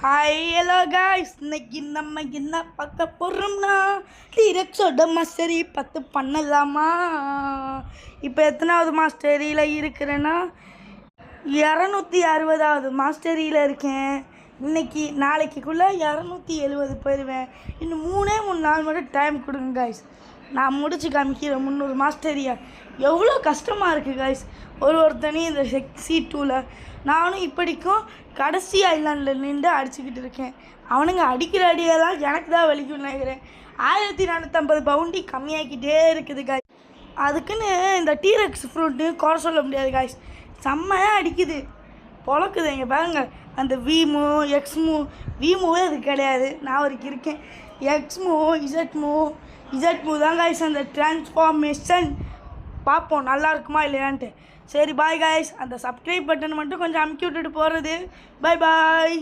Hi hello guys, இன்னைக்கு நம்ம என்ன பார்க்க போகிறோம்னா லிரக்ஸோட மாஸ்டரி 10 பண்ணலாமா. இப்போ எத்தனாவது மாஸ்டரியில் இருக்கிறேன்னா 260வது மாஸ்டரியில் இருக்கேன். இன்னைக்கு நாளைக்குள்ளே 270 போயிடுவேன். இன்னும் 3 நாள் மட்டும் டைம் கொடுங்க காய்ஸ். நான் முடிச்சு காமிக்கிறேன் 300 மாஸ்டரியா. எவ்வளோ கஷ்டமாக இருக்குது காய்ஸ். ஒருத்தனையும் இந்த C2ல் நானும் இப்படிக்கும் கடைசி ஐலாண்டில் நின்று அடிச்சுக்கிட்டு இருக்கேன். அவனுங்க அடிக்கிற அடியெல்லாம் எனக்கு தான் வலிக்கும்னு நினைக்கிறேன். 1450 பவுண்டி கம்மியாகிக்கிட்டே இருக்குது காய்ஸ். அதுக்குன்னு இந்த டீரெக்ஸ் ஃப்ரூட்டு குறை சொல்ல முடியாது காய்ஸ். செம்மையாக அடிக்குது, பொழக்குது. இங்கே பாருங்க, அந்த வீமூவே அது கிடையாது. நான் வரைக்கும் இருக்கேன். இசட்மூ தான் காய்ஸ் அந்த டிரான்ஸ்ஃபார்மேஷன். பார்ப்போம் நல்லா இருக்குமா இல்லையான்ட்டு. சரி பாய் காய்ஸ். அந்த சப்ஸ்கிரைப் பட்டன் மட்டும் கொஞ்சம் அமுக்கி விட்டுட்டு போகிறது. பாய் பாய்.